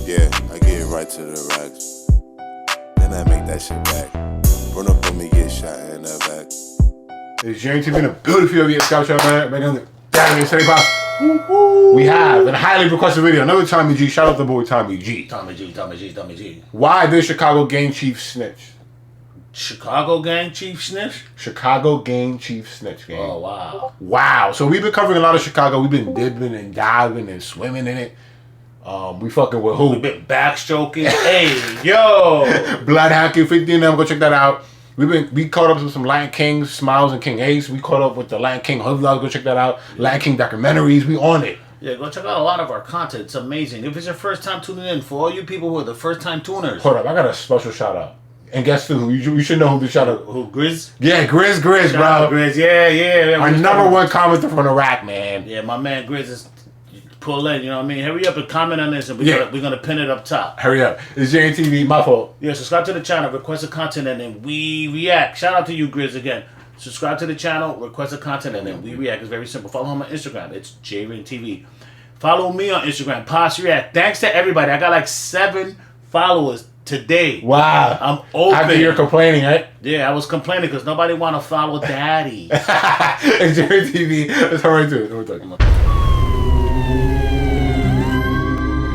Yeah, I get right to the racks. Then I make that shit back. Run up on me, get shot in the back. It's Jerry TV in a beautiful video. Scout Show, man. We have a highly requested video. Another Tommy G. Shout out to the boy Tommy G. Tommy G. Why did Chicago gang chief snitch? Chicago gang chief snitch? Chicago gang chief snitch, gang. Oh, wow. Wow. So we've been covering a lot of Chicago. We've been dipping and diving and swimming in it. We fucking with who? We've been backstroking. Hey, yo. Blood Hacking 50 and them. Go check that out. We caught up with some Latin Kings, Smiles and King Ace. We caught up with the Latin King Hood Vlogs. Go check that out. Latin King documentaries. We on it. Yeah, go check out a lot of our content. It's amazing. If it's your first time tuning in, for all you people who are the first time tuners. Hold up. I got a special shout out. And guess who? You should know who the shout out. Who, Grizz? Yeah, Grizz, bro. Grizz, yeah. Our number one commenter from Iraq, man. Yeah, my man Grizz is pull in, you know what I mean? Hurry up and comment on this, and we're gonna pin it up top. Hurry up. It's Jerry TV, my fault. Yeah, subscribe to the channel, request the content, and then we react. Shout out to you, Grizz, again. Subscribe to the channel, request the content, and then we react. It's very simple. Follow him on Instagram. It's JRainTV. Follow me on Instagram, Posh React. Thanks to everybody. I got like 7 followers today. Wow. I'm open. After you're complaining, right? Yeah, I was complaining because nobody want to follow Daddy. It's Jerry TV. Let's hurry to it. What we're talking about.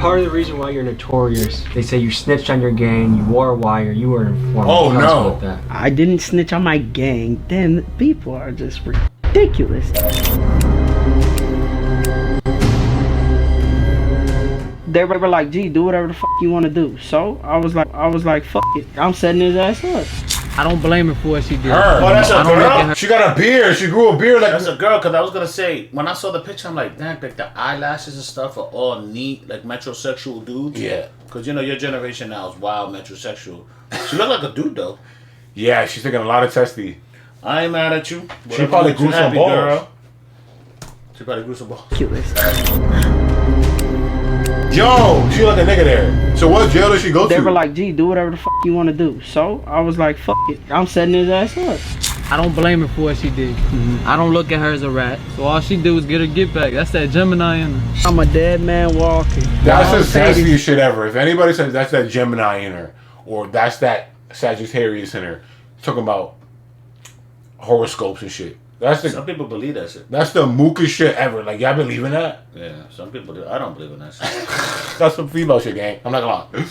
Part of the reason why you're notorious, they say you snitched on your gang, you wore a wire, you were an informant. Oh, no. That. I didn't snitch on my gang. Then people are just ridiculous. They were like, "Gee, do whatever the fuck you want to do." So I was like, "Fuck it, I'm setting his ass up." I don't blame her for what she did. Her. Oh, that's a girl? She got a beard. She grew a beard like... That's a girl, because I was going to say, when I saw the picture, I'm like, damn, like the eyelashes and stuff are all neat, like metrosexual dudes. Yeah. Because, you know, your generation now is wild metrosexual. She looked like a dude, though. Yeah, she's taking a lot of testy. I ain't mad at you. She probably grew some balls. Girl. She probably grew some balls. Yo, she like a nigga there. So what jail does she go to? They were like, "Gee, do whatever the fuck you want to do." So I was like, "Fuck it, I'm setting his ass up." I don't blame her for what she did. I don't look at her as a rat. So all she did was get her get back. That's that Gemini in her. I'm a dead man walking. That's the sassiest shit ever. If anybody says that's that Gemini in her, or that's that Sagittarius in her, talking about horoscopes and shit. Some people believe that shit. That's the mookest shit ever. Like, y'all believe in that? Yeah, some people do. I don't believe in that shit. That's some female shit, gang. I'm not gonna lie.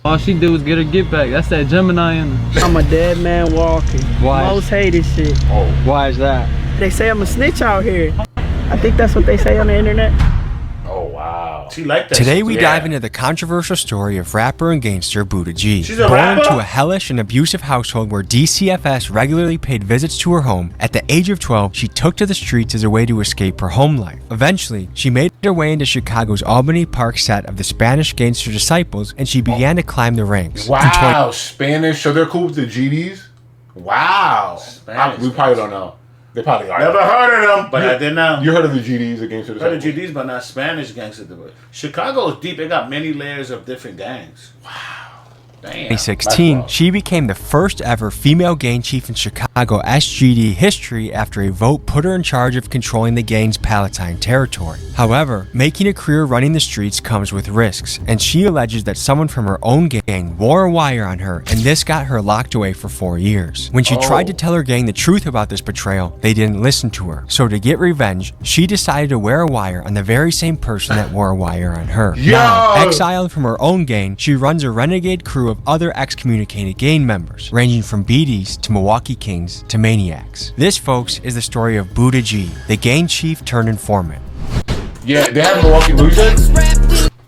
All she did was get her get back. That's that Gemini in her. I'm a dead man walking. Why? Most hated shit. Oh. Why is that? They say I'm a snitch out here. I think that's what they say on the internet. Oh, wow. She liked that. Today we dive into the controversial story of rapper and gangster Buddah G. She's a Born rapper? into a hellish and abusive household where DCFS regularly paid visits to her home, at the age of 12, she took to the streets as a way to escape her home life. Eventually, she made her way into Chicago's Albany Park set of the Spanish Gangster Disciples, and she began to climb the ranks. Wow, Spanish. So they're cool with the GDs? Wow. We probably don't know. They probably are. Never heard of them, but I did know. You heard of the GDs, the Gangster Disciples? Heard of GDs, but not Spanish gangsters. Chicago is deep. It got many layers of different gangs. Wow. Damn. 2016, she became the first ever female gang chief in Chicago SGD history after a vote put her in charge of controlling the gang's Palatine territory. However, making a career running the streets comes with risks, and she alleges that someone from her own gang wore a wire on her, and this got her locked away for 4 years. When she tried to tell her gang the truth about this betrayal, they didn't listen to her. So to get revenge, she decided to wear a wire on the very same person that wore a wire on her. Yo! Now, exiled from her own gang, she runs a renegade crew of other excommunicated gang members, ranging from BDs to Milwaukee Kings to maniacs. This, folks, is the story of Buddah G, the gang chief turned informant. Yeah, they have Milwaukee Losers?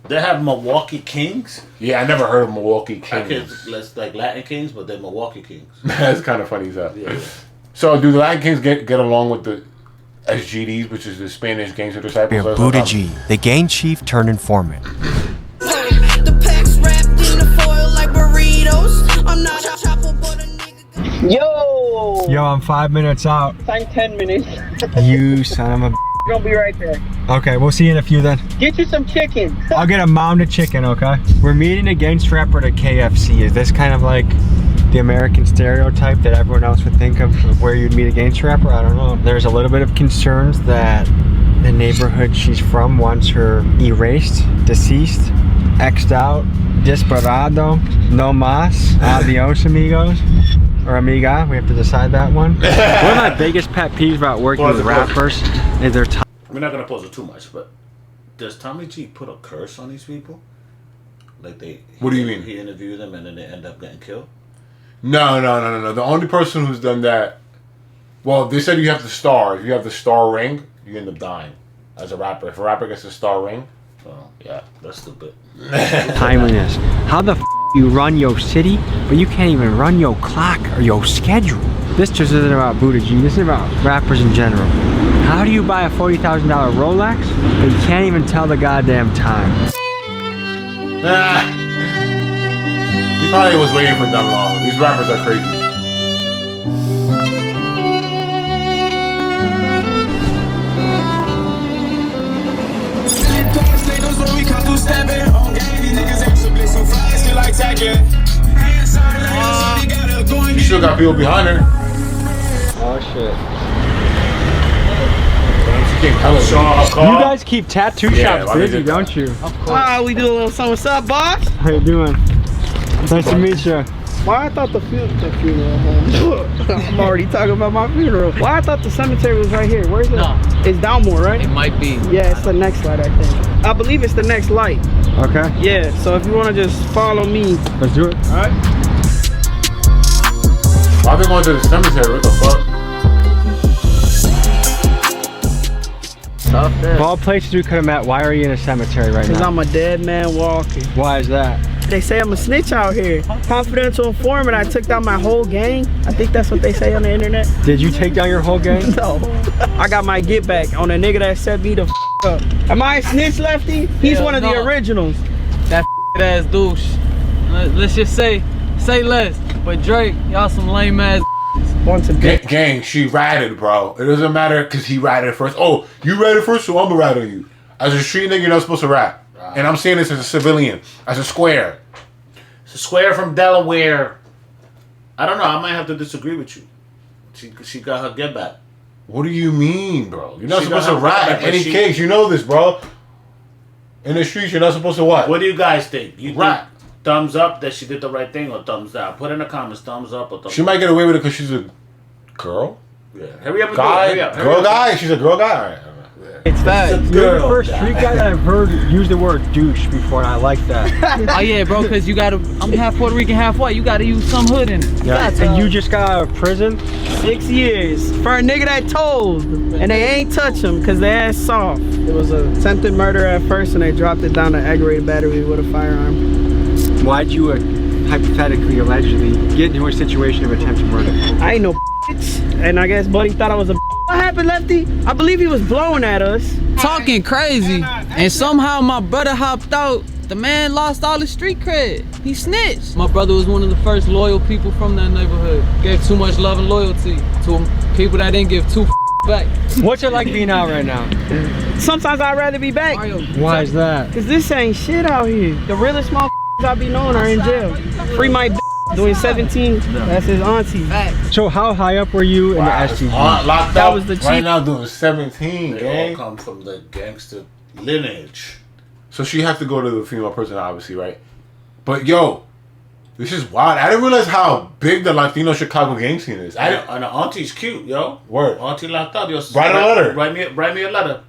They have Milwaukee Kings? Yeah, I never heard of Milwaukee Kings. Like Latin Kings, but they're Milwaukee Kings. That's kind of funny as hell. Yeah. So do the Latin Kings get along with the SGDs, which is the Spanish Gangster Disciples? Buddah G, the gang chief turned informant. Yo, I'm 5 minutes out. time 10 minutes. You son of a... Gonna be right there. Okay, we'll see you in a few then. Get you some chicken. I'll get a mound of chicken, okay? We're meeting a gangster rapper at a KFC. Is this kind of like the American stereotype that everyone else would think of where you'd meet a gangster rapper? I don't know. There's a little bit of concerns that the neighborhood she's from wants her erased, deceased, X'd out, desperado, no mas, adios amigos, or amiga, we have to decide that one. One of my biggest pet peeves about working with rappers is their time. We're not gonna pose it too much, but does Tommy G put a curse on these people? Like What do you mean? He interviewed them and then they end up getting killed? No. The only person who's done that, well, they said you have the star. If you have the star ring, you end up dying as a rapper. If a rapper gets a star ring, Oh, yeah, that's stupid. Timeliness. How the f you run your city, but you can't even run your clock or your schedule? This just isn't about Buddah G. This is about rappers in general. How do you buy a $40,000 Rolex, but you can't even tell the goddamn time? he probably was waiting for them long. These rappers are crazy. You still got people behind her. Oh shit. You You guys keep tattoo shops why they busy, did that? don't you? We do a little something. What's up, boss? How you doing? Nice to meet you. Why I thought the funeral home? I'm already talking about my funeral. Why I thought the cemetery was right here. Where's it? No. It's Downmore, right? It might be. Yeah, it's the next light, I think. I believe it's the next light. Okay. Yeah, so if you want to just follow me. Let's do it. All right. Why they going to the cemetery? What the fuck? Tough there. Of all places we could have met, why are you in a cemetery right Because now? I'm a dead man walking. Why is that? They say I'm a snitch out here. Confidential informant. I took down my whole gang. I think that's what they say on the internet. Did you take down your whole gang? No. I got my get back on a nigga that set me the f up. Am I a snitch, Lefty? He's Hell one of the no. originals. That ass douche. Let's just say less. But Drake, y'all some lame ass. Once a bitch. Gang, she ratted, bro. It doesn't matter because he ratted first. Oh, you ratted first, so I'm gonna rat on you. As a street nigga, you're not supposed to rat. And I'm saying this as a civilian, as a square. It's a square from Delaware. I don't know. I might have to disagree with you. She got her get back. What do you mean, bro? You're not She supposed got to her rat back, in but any she- case. You know this, bro. In the streets, you're not supposed to what? What do you guys think? You Rat. think thumbs up that she did the right thing or thumbs down? Put in the comments thumbs up or thumbs She might get away with it because she's a girl? Yeah. Hurry up and Guy? do it. Hurry up. Girl guy? She's a girl guy? All right. It's Facts. You're the first street guy that I've heard use the word douche before, and I like that. Oh yeah, bro, cause you gotta. I'm half Puerto Rican, half white. You gotta use some hood in it. Yeah. That's And you just got out of prison? 6 years for a nigga that told, and they ain't touch him because they ass soft. It was a attempted murder at first, and they dropped it down to aggravated battery with a firearm. Why'd you hypothetically, allegedly, get into a situation of attempted murder? I ain't no bitch, and I guess Buddy thought I was a. What happened, Lefty? I believe he was blowing at us. talking crazy, and somehow my brother hopped out. The man lost all his street cred. He snitched. My brother was one of the first loyal people from that neighborhood. Gave too much love and loyalty to people that didn't give two back. What's it like being out right now? Sometimes I'd rather be back. Why is that? Cause this ain't shit out here. The realest motherfuckers I be knowing are in jail. Free my doing 17. That's his auntie. So how high up were you in the STG? Locked That out was the right chief. now doing 17, They all gang. come from the gangster lineage. So she has to go to the female prison, obviously, right? But yo, this is wild. I didn't realize how big the Latino Chicago gang scene is. I didn't, And the auntie's cute, yo. Word. Auntie locked up. Yo. Write a letter. Write me a letter.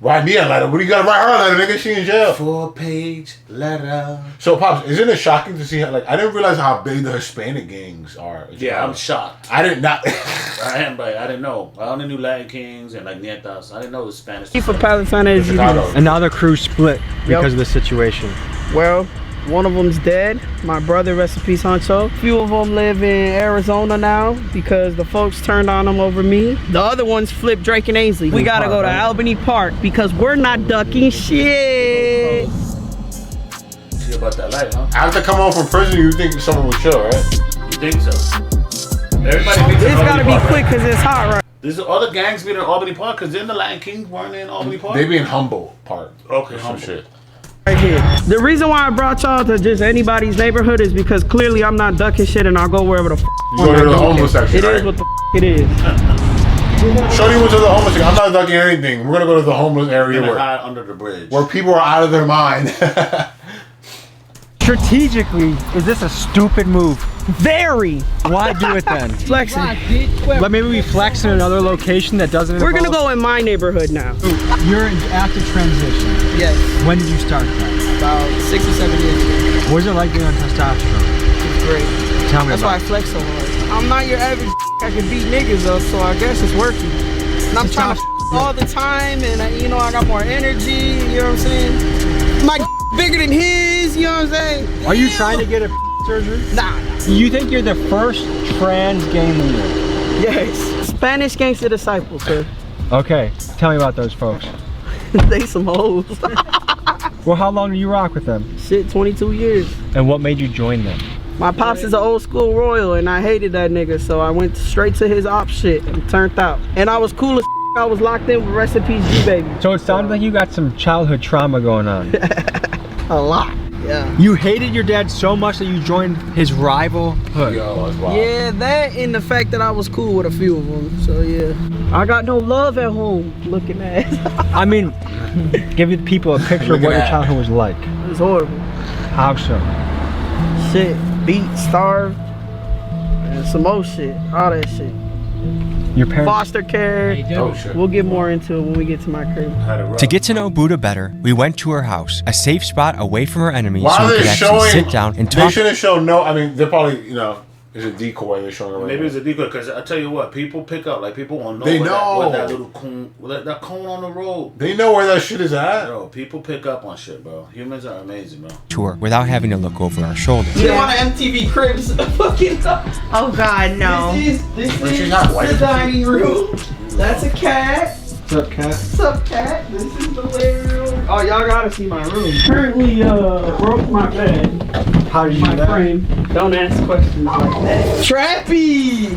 write me a letter. What do you gotta write her a letter, nigga? She in jail. 4-page letter. So, Pops, isn't it shocking to see how, like, I didn't realize how big the Hispanic gangs are. in Yeah, Chicago. I'm shocked. I did not. I am, but I didn't know. I only knew Latin Kings and like Nietas. I didn't know it was Spanish. For Palestine as you Chicago. do. And now the crew split because of the situation. Well, one of them's dead. My brother, rest in peace, Honcho. A few of them live in Arizona now because the folks turned on them over me. The other ones flipped Drake and Ainsley. We gotta go to Albany Park because we're not ducking shit. See about that life, huh? After come home from prison, you think someone would chill, right? You think so? Everybody meets It's in gotta Albany be Park, quick right? because it's hot right There's other gangs meet in Albany Park because then the Latin Kings weren't in Albany Park. They be in Humboldt Park. Okay, Some Humboldt. shit. here. The reason why I brought y'all to just anybody's neighborhood is because clearly I'm not ducking shit and I'll go wherever the f. You go to the I don't homeless care. section, It is right? what the f it is. Shorty went to the homeless. I'm not ducking anything. We're gonna go to the homeless area hide under the bridge. where people are out of their mind. Strategically, is this a stupid move? Very. Why do it then? Flexing. But maybe we flex in another location that doesn't We're gonna involve- go in my neighborhood now. You're in active transition. Yes, When did you start that? about 6 or 7 years ago. What was it like being on testosterone? It's great. Tell me That's why I about it. flex so hard. I'm not your average I can beat niggas though, so I guess it's working. And I'm trying to all the time, and I got more energy. You know what I'm saying? My bigger than his. You know what I'm saying? Are you trying to get a surgery? Nah. You think you're the first trans gang leader? Yes. Spanish gangster disciples, sir. Okay, tell me about those folks. They some hoes. Well, how long do you rock with them? Shit, 22 years. And what made you join them? My pops is an old school royal, and I hated that nigga, so I went straight to his op shit and turned out. And I was cool as I was locked in with Rest in Peace G Baby. So it sounds like you got some childhood trauma going on. A lot. Yeah. You hated your dad so much that you joined his rival hood. Yo, that's wild. Yeah, that and the fact that I was cool with a few of them. So yeah, I got no love at home. Looking at I mean, give the people a picture of what your childhood was like. it's horrible. How so? Shit, beat, starved, and some more shit. All that shit. Your parents. Foster care. Oh shit. We'll get more into it when we get to my crib. Had it rough. To get to know Buddah better, we went to her house, a safe spot away from her enemies, Why so are we they could actually showing? sit down and They talk. shouldn't show no. I mean, they're probably it's a decoy they're showing. Maybe it's a decoy, because I tell you what, people pick up, like people won't know They where know. that little cone, that cone on the road. They know where that shit is at. Bro, people pick up on shit, bro. Humans are amazing, bro. tour without having to look over our shoulders. You want an MTV Cribs fucking Oh God, no. This She's is not white. the dining room. That's a cat. What's up, cat? What's up, cat? This is the living room. Oh, y'all gotta see my room. Currently, broke my bed. How did you My do that? frame. Don't ask questions like that. Trappy!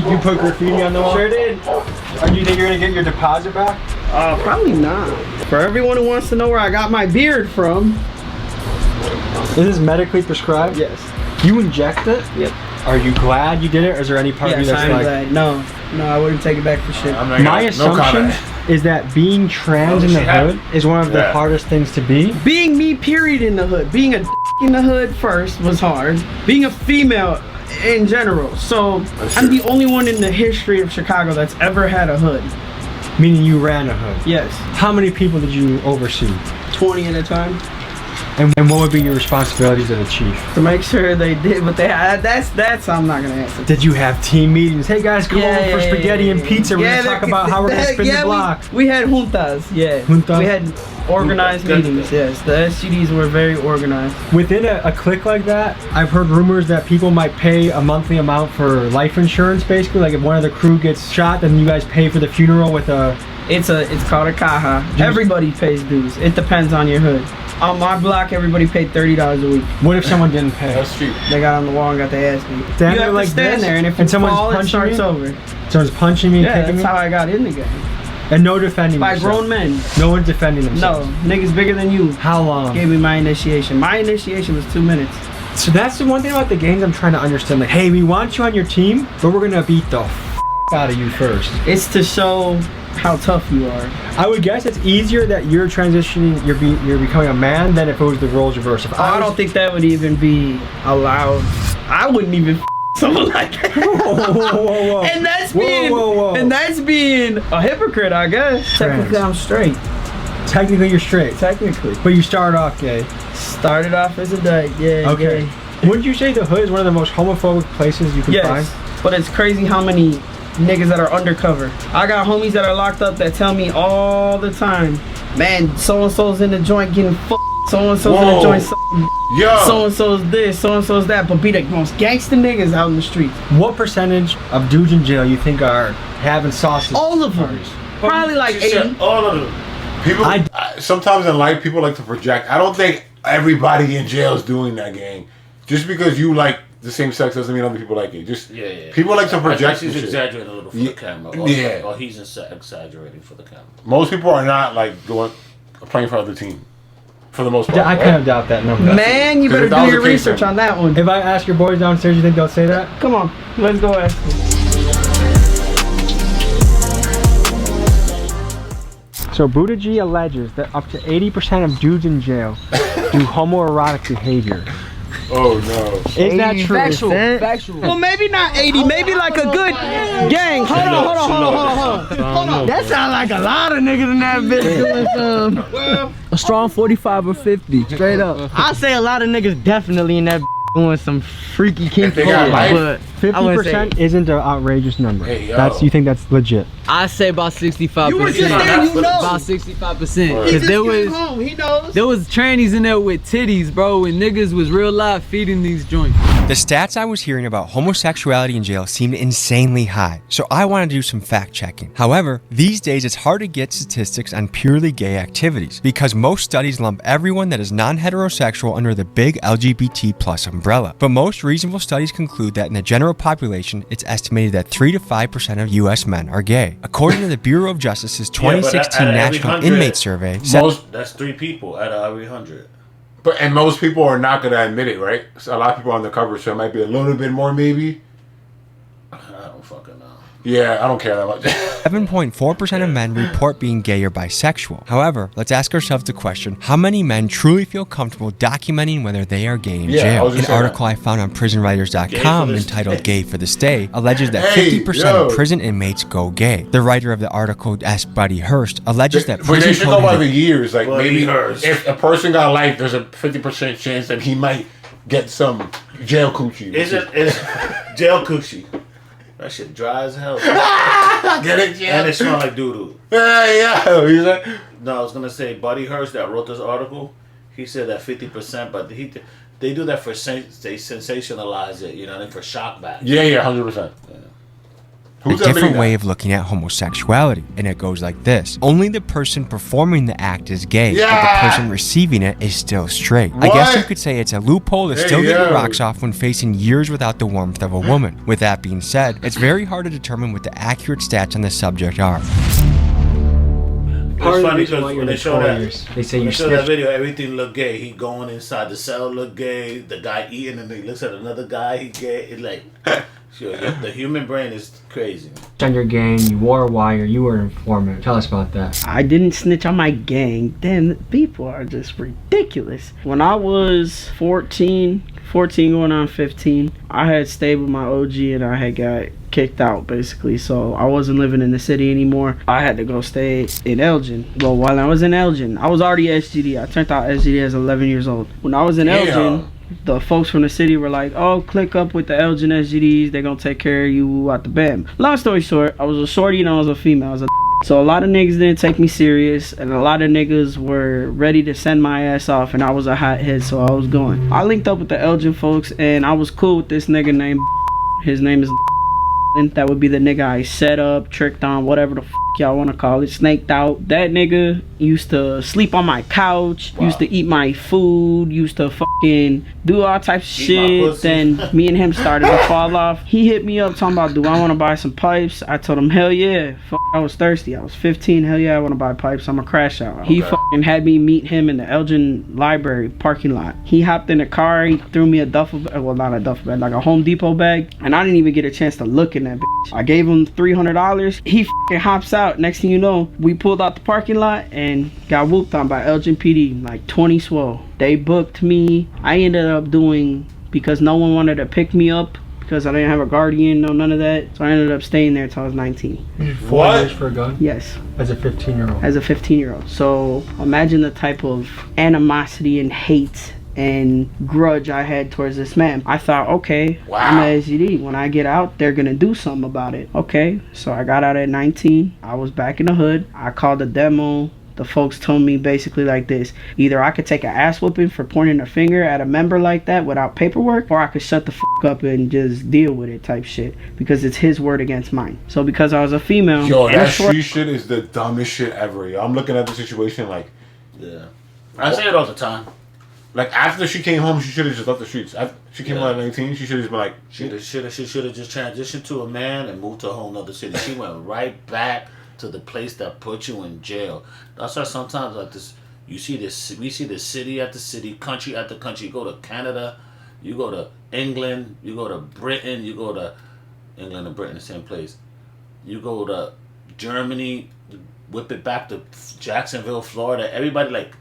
You put graffiti on the wall? Sure did. Do you think you're gonna get your deposit back? Probably not. For everyone who wants to know where I got my beard from. Is this medically prescribed? Yes. You inject it? Yep. Are you glad you did it, or is there any part of you Yes, that's I'm like... glad. No, I wouldn't take it back for shit. I'm not My no assumption comment. is that being trans in the she had hood is one of the Yeah. hardest things to be. Being me, period, in the hood. Being a in the hood first was hard. Being a female in general. So I'm true. the only one in the history of Chicago that's ever had a hood. Meaning you ran a hood. Yes. How many people did you oversee? 20 at a time. And what would be your responsibilities as a chief? To make sure they did what they had. That's I'm not gonna answer. Did you have team meetings? Hey guys, come over for spaghetti and pizza. We're gonna talk about how we're gonna spin the block. We had juntas, yeah. Juntas? We had organized meetings, yes. The SGDs were very organized. Within a clique like that, I've heard rumors that people might pay a monthly amount for life insurance, basically. Like if one of the crew gets shot, then you guys pay for the funeral with a... It's called a caja. Everybody pays dues. It depends on your hood. On my block, everybody paid $30 a week. What if someone didn't pay? That's cheap. They got on the wall and got their ass beat. Stand You there have like to stand this, there, and if and you someone's fall, it punching starts you? over. Someone's punching me and Yeah, kicking that's me? how I got in the game. And no defending By yourself. grown men. No one's defending No, themselves. niggas bigger than you How long? gave me my initiation. My initiation was 2 minutes. So that's the one thing about the games I'm trying to understand. Like, hey, we want you on your team, but we're gonna beat the out of you first. It's to show how tough you are. I would guess it's easier that you're transitioning, you're becoming a man than if it was the roles reversed. If I don't think that would even be allowed. I wouldn't even someone like that. Whoa. And that's Whoa, being whoa. and that's being a hypocrite, I guess. Technically, I'm straight. Technically, you're straight, Technically, but you started off gay. started off as a dyke. Yeah. Okay. gay. Wouldn't you say the hood is one of the most homophobic places you can Yes, find? but it's crazy how many niggas that are undercover. I got homies that are locked up that tell me all the time, man, so and so's in the joint getting fucked. So and so's in the Whoa. joint. Yo. So and so's this. So and so's that. But be the most gangster niggas out in the street. What percentage of dudes in jail you think are having sausage? All of them. parties? Probably like She said 80. all of them. People, sometimes in life, people like to project. I don't think everybody in jail is doing that, gang. Just because you like the same sex doesn't mean other people like it. Just people like to project. She's and shit. exaggerating a little for the camera. Or, Yeah. or he's exaggerating for the camera. Most people are not like playing for other team, for the most part. I kind of doubt that number. Man, you better Because if that do was your the case, research then- on that one. If I ask your boys downstairs, you think they'll say that? Come on, let's go ask them. So Buddah G alleges that up to 80% of dudes in jail do homoerotic behavior. Oh no. Is that true? Factual. Well, maybe not 80, maybe like a good gang. Hold on. That sounds like a lot of niggas in that bitch doing A strong 45 or 50, straight up. I say a lot of niggas definitely in that doing some freaky kinky they got life. but 50% isn't an outrageous number. Hey, yo. You think that's legit? I say about 65%. You were just there, you know. About 65%. He Cause just came home, he knows. there was trannies in there with titties, bro, and niggas was real live feeding these joints. The stats I was hearing about homosexuality in jail seemed insanely high, so I wanted to do some fact checking. However, these days it's hard to get statistics on purely gay activities because most studies lump everyone that is non-heterosexual under the big LGBT plus umbrella. But most reasonable studies conclude that in the general population, it's estimated that 3 to 5% of US men are gay. According to the Bureau of Justice's 2016 National Inmate Survey, That's 3 people out of every 100. And most people are not going to admit it, right? So a lot of people are undercover, so it might be a little bit more, maybe. I don't fucking know. Yeah, I don't care that much. 7.4% of men report being gay or bisexual. However, let's ask ourselves the question, how many men truly feel comfortable documenting whether they are gay in jail? An article I found on prisonwriters.com entitled Gay for the Stay alleges that 50% of prison inmates go gay. The writer of the article, S. Buddy Hurst, alleges that But they should go by the years. Like Buddy maybe Hurst. if a person got life, there's a 50% chance that he might get some jail coochie. Is jail coochie? That shit dry as hell. Get it? Yeah. And it smell like doo-doo. Yeah. He's like, No, I was gonna say Buddy Hurst that wrote this article. He said that 50%, but they do that for they sensationalize it, you know, for shock value. yeah, 100%. A different way of looking at homosexuality, and it goes like this. Only the person performing the act is gay, but the person receiving it is still straight. I guess you could say it's a loophole to still get your rocks off when facing years without the warmth of a woman. With that being said, it's very hard to determine what the accurate stats on the subject are. It's funny because when they show that video, everything look gay. He going inside the cell look gay. The guy eating and he looks at another guy, he gay. It's like, sure, the human brain is crazy. On your gang, you wore a wire, you were an informant. Tell us about that. I didn't snitch on my gang. Damn, people are just ridiculous. When I was 14 going on 15, I had stayed with my OG and I had got kicked out basically, so I wasn't living in the city anymore. I had to go stay in Elgin. Well, while I was in Elgin, I was already SGD. I turned out SGD as 11 years old. When I was in Elgin, the folks from the city were like, oh, click up with the Elgin SGDs, they're gonna take care of you out the bam. Long story short, I was a shorty and I was a female. I was a so a lot of niggas didn't take me serious, and a lot of niggas were ready to send my ass off, and I was a hothead, so I was going. I linked up with the Elgin folks, and I was cool with this nigga named his name is that would be the nigga I set up, tricked on, whatever the y'all want to call it, snaked out. That nigga used to sleep on my couch, used to eat my food, used to fucking do all types of shit. Then me and him started to fall off. He hit me up talking about, do I want to buy some pipes? I told him, hell yeah. I was thirsty. I was 15. Hell yeah, I want to buy pipes. I'm a crash out. He fucking had me meet him in the Elgin Library parking lot. He hopped in the car. He threw me a duffel bag. Well, not a duffel bag, like a Home Depot bag. And I didn't even get a chance to look in that bitch. I gave him $300. He fucking hops out. Next thing you know, we pulled out the parking lot and got whooped on by Elgin PD, like 20 swole. They booked me. I ended up doing, because no one wanted to pick me up, because I didn't have a guardian, no none of that. So I ended up staying there until I was 19. 4 years for a gun? Yes. As a 15-year-old? As a 15-year-old. So imagine the type of animosity and hate and grudge I had towards this man. I thought, okay, I'm a SGD. When I get out, they're gonna do something about it. Okay, so I got out at 19. I was back in the hood. I called a demo. The folks told me basically like this: either I could take an ass whooping for pointing a finger at a member like that without paperwork, or I could shut the fuck up and just deal with it type shit, because it's his word against mine. So because I was a female, yo, that street shit is the dumbest shit ever. Yo, I'm looking at the situation like, yeah, I say it all the time. Like, after she came home, she should have just left the streets. After she came out at 19, she should have just been like... She should have just transitioned to a man and moved to a whole nother city. She went right back to the place that put you in jail. That's why sometimes, like this, we see this city after city, country after country. You go to Canada, you go to England, you go to Britain, you go to... England and Britain, the same place. You go to Germany, whip it back to Jacksonville, Florida. Everybody, like,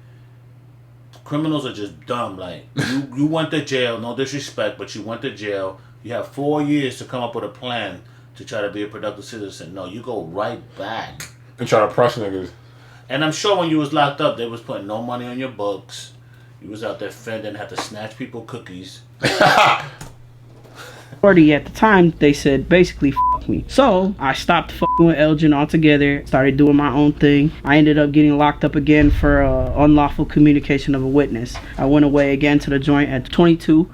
criminals are just dumb. Like, you went to jail, no disrespect, but you went to jail. You have 4 years to come up with a plan to try to be a productive citizen. No, you go right back. And try to press niggas. And I'm sure when you was locked up, they was putting no money on your books. You was out there fending, had to snatch people cookies. At the time, they said basically fuck me. So I stopped fucking with Elgin altogether, started doing my own thing. I ended up getting locked up again for unlawful communication of a witness. I went away again to the joint at 22.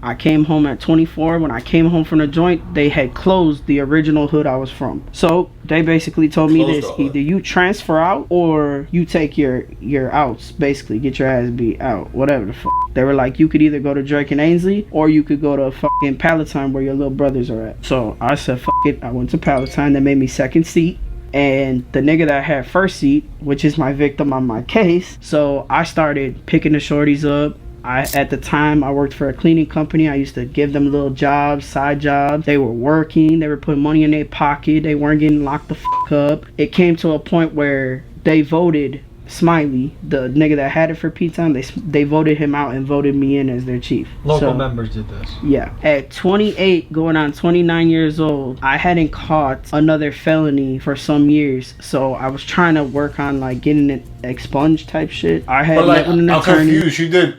I came home at 24. When I came home from the joint, they had closed the original hood I was from. So they basically told me this: either you transfer out or you take your outs, basically get your ass beat out, whatever the fuck. They were like, you could either go to Drake and Ainsley or you could go to fucking Palatine where your little brothers are at. So I said fuck it, I went to Palatine. They made me second seat. And the nigga that had first seat, which is my victim on my case, so I started picking the shorties up. At the time, I worked for a cleaning company. I used to give them little jobs, side jobs. They were working. They were putting money in their pocket. They weren't getting locked the fuck up. It came to a point where they voted Smiley, the nigga that had it for P-Town. They voted him out and voted me in as their chief. Local members did this. Yeah. At 28, going on 29 years old, I hadn't caught another felony for some years. So I was trying to work on like getting it expunged type shit. I had met with an attorney. I'm confused. She did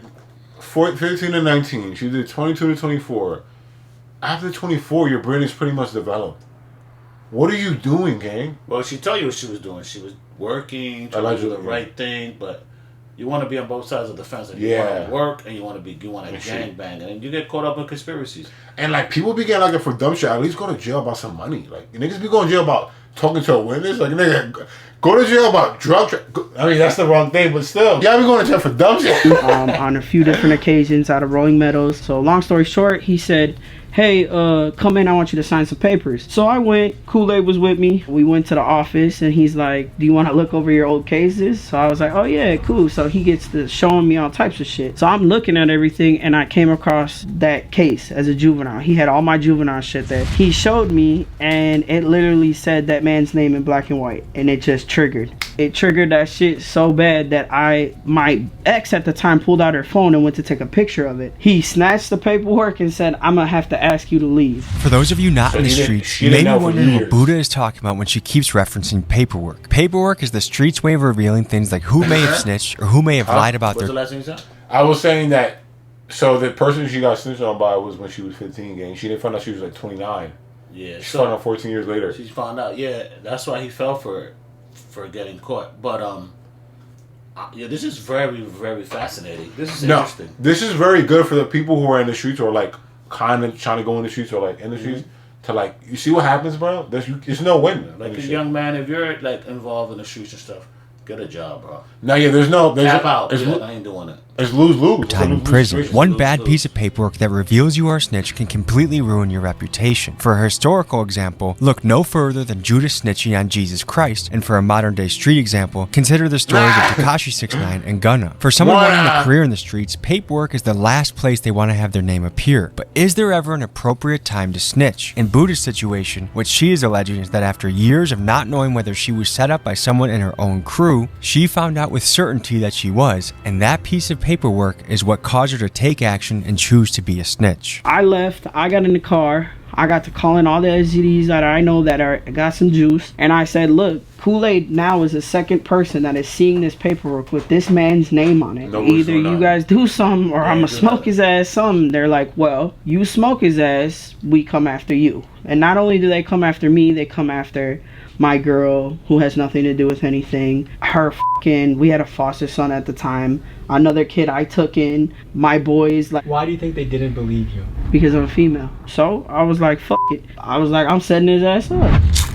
15 to 19. She did 22 to 24. After 24, your brain is pretty much developed. What are you doing, gang? Well, she told you what she was doing. She was working, trying to do the right thing, but you want to be on both sides of the fence. Like, you want to work and you want to gang bang, and you get caught up in conspiracies. And like people be getting like for dumb shit. At least go to jail about some money. Like niggas be going to jail about talking to a witness. Like nigga, go to jail about drug. I mean that's the wrong thing, but still, y'all be going to jail for dumb shit. On a few different occasions out of Rolling Meadows. So long story short, he said, hey, come in, I want you to sign some papers. So I went, Kool-Aid was with me. We went to the office and he's like, do you want to look over your old cases? So I was like, oh yeah, cool. So he gets to showing me all types of shit. So I'm looking at everything and I came across that case as a juvenile. He had all my juvenile shit there. He showed me and it literally said that man's name in black and white, and it just triggered. It triggered that shit so bad that my ex at the time pulled out her phone and went to take a picture of it. He snatched the paperwork and said, I'm gonna have to ask you to leave. For those of you not in the streets, you may be wondering what Buddah is talking about when she keeps referencing paperwork. Paperwork is the streets' way of revealing things like who may have snitched or who may have lied about their... What's the last thing you said? I was saying that, so the person she got snitched on by was when she was 15, gang. She didn't find out she was like 29. Yeah. She found out 14 years later. She found out, yeah. That's why he fell for it, for getting caught. But, yeah, this is very, very fascinating. This is interesting. This is very good for the people who are in the streets or like kind of trying to go in the streets or like in the streets to like, you see what happens, bro? There's no win. Like a young man, if you're like involved in the streets and stuff, get a job, bro. No, yeah, tap out. I ain't doing it. It's lose-lose. Time in prison. One bad piece of paperwork that reveals you are a snitch can completely ruin your reputation. For a historical example, look no further than Judas snitching on Jesus Christ, and for a modern-day street example, consider the stories of Tekashi 69 and Gunna. For someone wanting a career in the streets, paperwork is the last place they want to have their name appear. But is there ever an appropriate time to snitch? In Buddha's situation, what she is alleging is that after years of not knowing whether she was set up by someone in her own crew, she found out with certainty that she was, and that piece of paperwork is what caused her to take action and choose to be a snitch. I left, I got in the car, I got to calling all the SGDs that I know that got some juice, and I said, look, Kool-Aid now is the second person that is seeing this paperwork with this man's name on it. Either you guys do something or I'm gonna smoke his ass something. They're like, well, you smoke his ass, we come after you. And not only do they come after me, they come after my girl, who has nothing to do with anything. We had a foster son at the time. Another kid I took in. My boys. Like, why do you think they didn't believe you? Because I'm a female. So I was like, fuck it. I was like, I'm setting his ass up.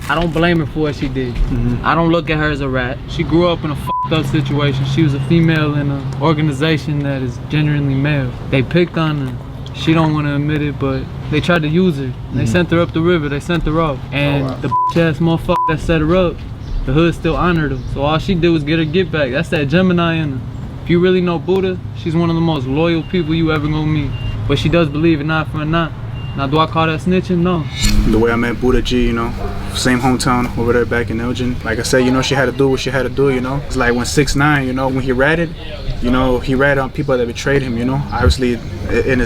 I don't blame her for what she did. I don't look at her as a rat. She grew up in a fucked up situation. She was a female in an organization that is genuinely male. They picked on her. She don't want to admit it, but they tried to use her. They sent her up the river. They sent her off. And the bitch-ass motherfucker that set her up, the hood still honored her. So all she did was get her get back. That's that Gemini in her. If you really know Buddah, she's one of the most loyal people you ever gonna meet. But she does believe in eye for an eye. Now, do I call that snitching? No. The way I met Buddah G, you know, same hometown over there back in Elgin. Like I said, you know, she had to do what she had to do, you know. It's like when 6ix9ine, you know, when he ratted, you know, he ratted on people that betrayed him, you know. Obviously, in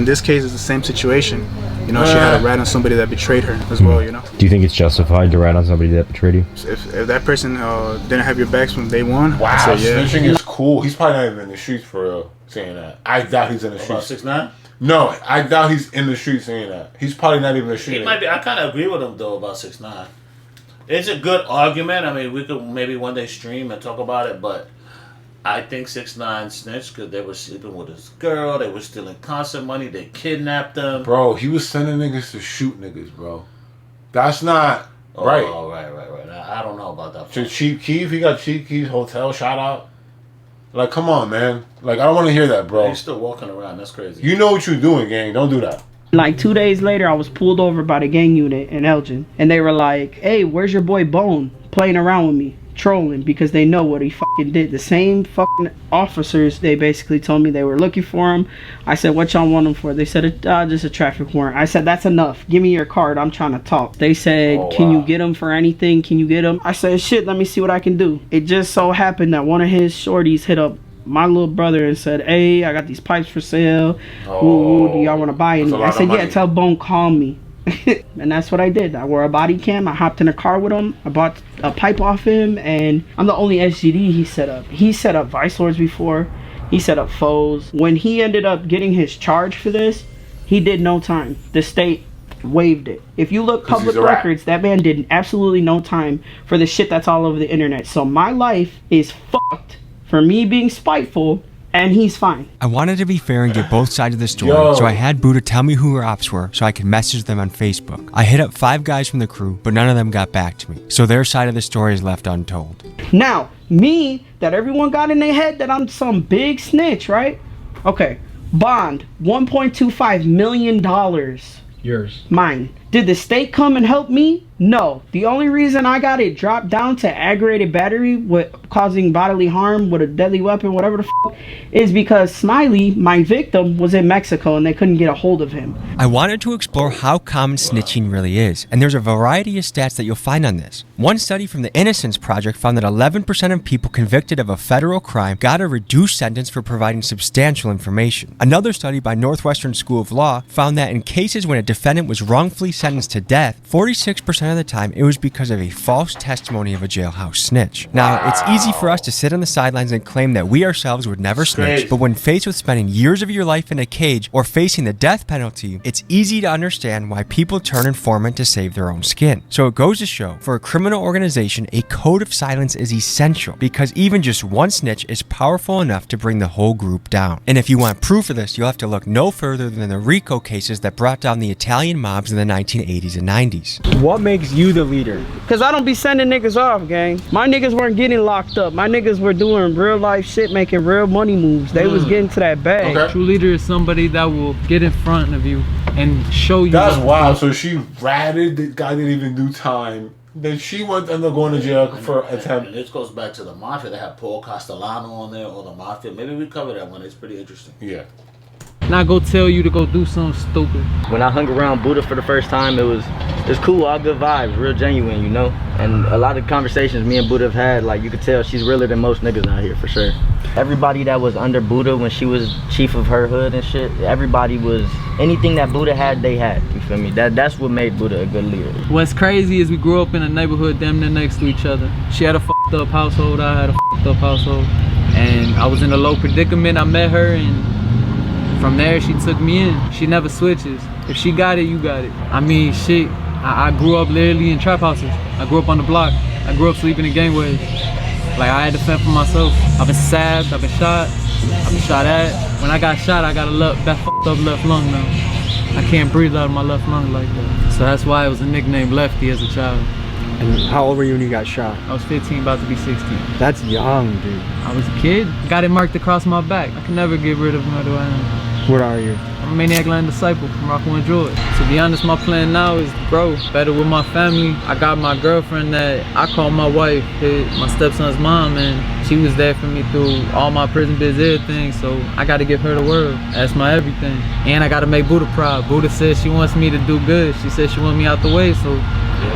this case, it's the same situation. You know, she had to rat on somebody that betrayed her as well, you know. Do you think it's justified to rat on somebody that betrayed you? If that person didn't have your backs from day one, wow, I'd say, yeah. Snitching is cool. He's probably not even in the streets for real saying that. I doubt he's in the streets. About 6ix9ine? No, I doubt he's in the streets saying that. He's probably not even in the streets. He might be. I kind of agree with him though about 6ix9ine. It's a good argument. I mean, we could maybe one day stream and talk about it, but I think 6ix9ine snitched because they were sleeping with his girl. They were stealing concert money. They kidnapped them. Bro, he was sending niggas to shoot niggas, bro. That's not right. Oh, right. I don't know about that. To Cheap Keef, he got Cheap Keef's hotel shot out. Like, come on, man. Like, I don't want to hear that, bro. He's still walking around. That's crazy. You know what you're doing, gang. Don't do that. Like 2 days later, I was pulled over by the gang unit in Elgin. And they were like, hey, where's your boy Bone? Playing around with me. Trolling, because they know what he fucking did. The same fucking officers, they basically told me they were looking for him. I said, what y'all want him for? They said, just a traffic warrant. I said, that's enough. Give me your card. I'm trying to talk. They said, can you get him for anything? Can you get him? I said, shit, let me see what I can do. It just so happened that one of his shorties hit up my little brother and said, hey, I got these pipes for sale. Do y'all want to buy any? I said, yeah, tell Bone, call me. And that's what I did. I wore a body cam. I hopped in a car with him. I bought a pipe off him, and I'm the only SGD he set up. He set up Vice Lords before. He set up foes. When he ended up getting his charge for this, he did no time. The state waived it. If you look public records, that man did absolutely no time for the shit that's all over the internet. So my life is fucked for me being spiteful, and he's fine. I wanted to be fair and get both sides of the story, so I had Buddah tell me who her ops were so I could message them on Facebook. I hit up 5 guys from the crew, but none of them got back to me, so their side of the story is left untold. Now, me, that everyone got in their head that I'm some big snitch, right? Okay, bond, $1.25 million. Yours. Mine. Did the state come and help me? No. The only reason I got it dropped down to aggravated battery with causing bodily harm with a deadly weapon, whatever the f, is because Smiley, my victim, was in Mexico and they couldn't get a hold of him. I wanted to explore how common snitching really is, and there's a variety of stats that you'll find on this. One study from the Innocence Project found that 11% of people convicted of a federal crime got a reduced sentence for providing substantial information. Another study by Northwestern School of Law found that in cases when a defendant was wrongfully sentenced to death, 46% of the time it was because of a false testimony of a jailhouse snitch. Now, it's easy for us to sit on the sidelines and claim that we ourselves would never snitch, but when faced with spending years of your life in a cage or facing the death penalty, it's easy to understand why people turn informant to save their own skin. So it goes to show, for a criminal organization, a code of silence is essential, because even just one snitch is powerful enough to bring the whole group down. And if you want proof of this, you'll have to look no further than the RICO cases that brought down the Italian mobs in the 1980s and 90s. What makes you the leader? Cause I don't be sending niggas off, gang. My niggas weren't getting locked up. My niggas were doing real life shit, making real money moves. They was getting to that bag. Okay. True leader is somebody that will get in front of you and show you. That's wild. So she ratted, the guy didn't even do time. Then she went and they're going to jail for attempt. And this goes back to the mafia. They have Paul Castellano on there, or the mafia. Maybe we cover that one. It's pretty interesting. Yeah. Not go tell you to go do something stupid. When I hung around Buddah for the first time, it's cool, all good vibes, real genuine, you know? And a lot of conversations me and Buddah have had, like, you could tell she's realer than most niggas out here, for sure. Everybody that was under Buddah when she was chief of her hood and shit, everybody was, anything that Buddah had, they had, you feel me? That's what made Buddah a good leader. What's crazy is we grew up in a neighborhood damn near next to each other. She had a fucked up household, I had a fucked up household. And I was in a low predicament, I met her, and from there, she took me in. She never switches. If she got it, you got it. I mean, shit, I grew up literally in trap houses. I grew up on the block. I grew up sleeping in gangways. Like, I had to fend for myself. I've been stabbed, I've been shot at. When I got shot, I got that fucked up left lung now. I can't breathe out of my left lung like that. So that's why it was a nickname Lefty as a child. And how old were you when you got shot? I was 15, about to be 16. That's young, dude. I was a kid. Got it marked across my back. I can never get rid of who I am. What are you? I'm a Maniac Land disciple from Rocco and George. To be honest, my plan now is to grow better with my family. I got my girlfriend that I call my wife, my stepson's mom, and She was there for me through all my prison biz, everything, so I gotta give her the world. That's my everything. And I gotta make Buddah proud. Buddah says she wants me to do good. She says she wants me out the way, so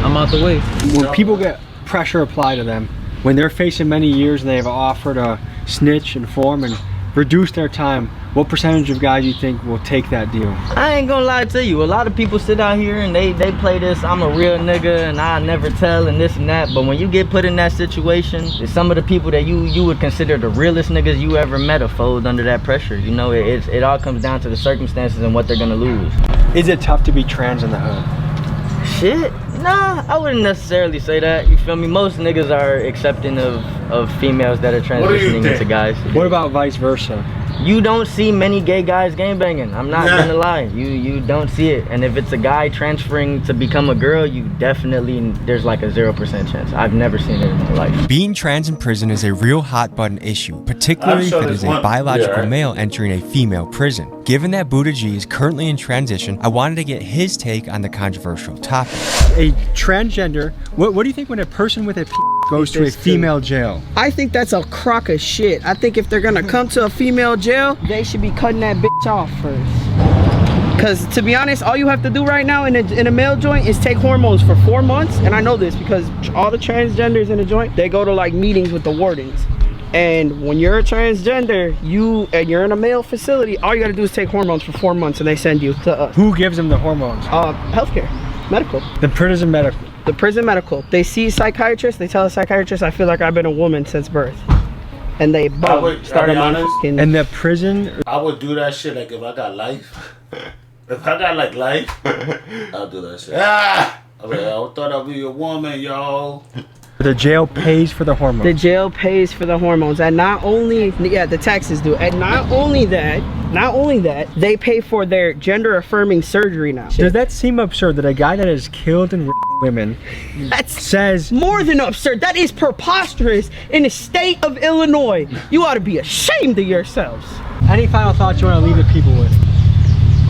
I'm out the way. When people get pressure applied to them, when they're facing many years and they've offered to snitch, inform, and reduce their time, what percentage of guys you think will take that deal? I ain't gonna lie to you. A lot of people sit out here and they play this, I'm a real nigga and I never tell and this and that. But when you get put in that situation, it's some of the people that you would consider the realest niggas you ever met are fold under that pressure. You know, it all comes down to the circumstances and what they're gonna lose. Is it tough to be trans in the hood? Shit, nah, I wouldn't necessarily say that. You feel me? Most niggas are accepting of females that are transitioning into guys. What about vice versa? You don't see many gay guys gangbanging. I'm not gonna lie. You don't see it. And if it's a guy transferring to become a girl, you definitely, there's like a 0% chance. I've never seen it in my life. Being trans in prison is a real hot button issue, particularly if it is a biological male entering a female prison. Given that Buddah G is currently in transition, I wanted to get his take on the controversial topic. A transgender, what do you think when a person with a goes to a female jail? I think that's a crock of shit. I think if they're gonna come to a female jail, they should be cutting that bitch off first. Because to be honest, all you have to do right now in a male joint is take hormones for 4 months. And I know this because all the transgenders in the joint, they go to like meetings with the wardens. And when you're a transgender, you're in a male facility, all you gotta do is take hormones for 4 months and they send you to us. Who gives them the hormones? Healthcare, medical. The prison medical. The prison medical. They see psychiatrists, they tell a psychiatrist, I feel like I've been a woman since birth. And they started on in the prison. I would do that shit like if I got life. If I got like life, I'll do that shit. I thought I'd be a woman, yo. The jail pays for the hormones. The jail pays for the hormones, and not only the taxes do, and not only that, they pay for their gender affirming surgery now. Does that seem absurd that a guy that has killed and women says more than absurd? That is preposterous in the state of Illinois. You ought to be ashamed of yourselves. Any final thoughts you want to leave the people with?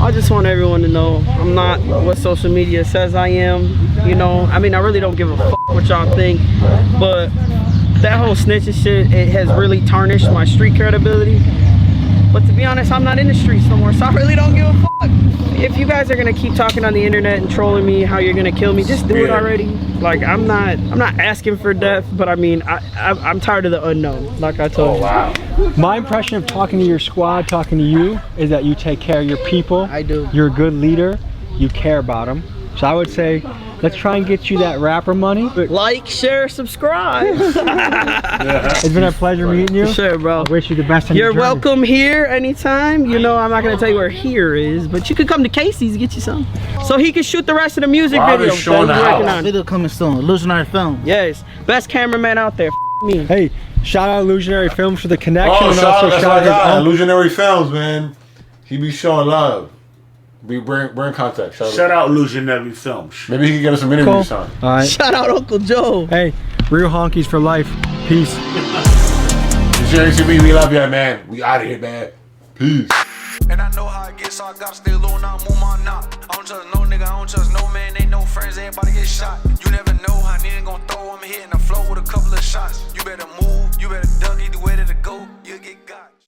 I just want everyone to know I'm not what social media says I am. You know, I mean, I really don't give a fuck what y'all think, but that whole snitching shit, it has really tarnished my street credibility. But to be honest, I'm not in the streets no more, so I really don't give a fuck. If you guys are gonna keep talking on the internet and trolling me how you're gonna kill me, just do it already. Like I'm not asking for death, but I mean I'm tired of the unknown, like I told you. My impression of talking to your squad, talking to you, is that you take care of your people. I do. You're a good leader. You care about them. So I would say, let's try and get you that rapper money. Like, share, subscribe. It's been a pleasure meeting you. Sure, bro. I wish you the best on your journey. You're welcome here anytime. You know, I'm not gonna tell you where here is, but you could come to Casey's and get you some. So he can shoot the rest of the music video. Showing the house. Video coming soon. Illusionary Film. Yes, best cameraman out there. Me. Hey, shout out Illusionary Films for the connection. Oh, and shout also out, shout out Illusionary Films, man. He be showing love. We bring contact. Shout out Illusionary Films. Maybe he can get us some interviews on. All right. Shout out Uncle Joe. Hey, real honkies for life. Peace. We love you, man. We out of here, man. Peace. And I know how it gets, so I gotta stay low and I move my knot. I don't trust no nigga, I don't trust no man, ain't no friends, everybody get shot. You never know how nigga gon' throw, I'm hitting the flow with a couple of shots. You better move, you better duck, either way to go, you'll get got.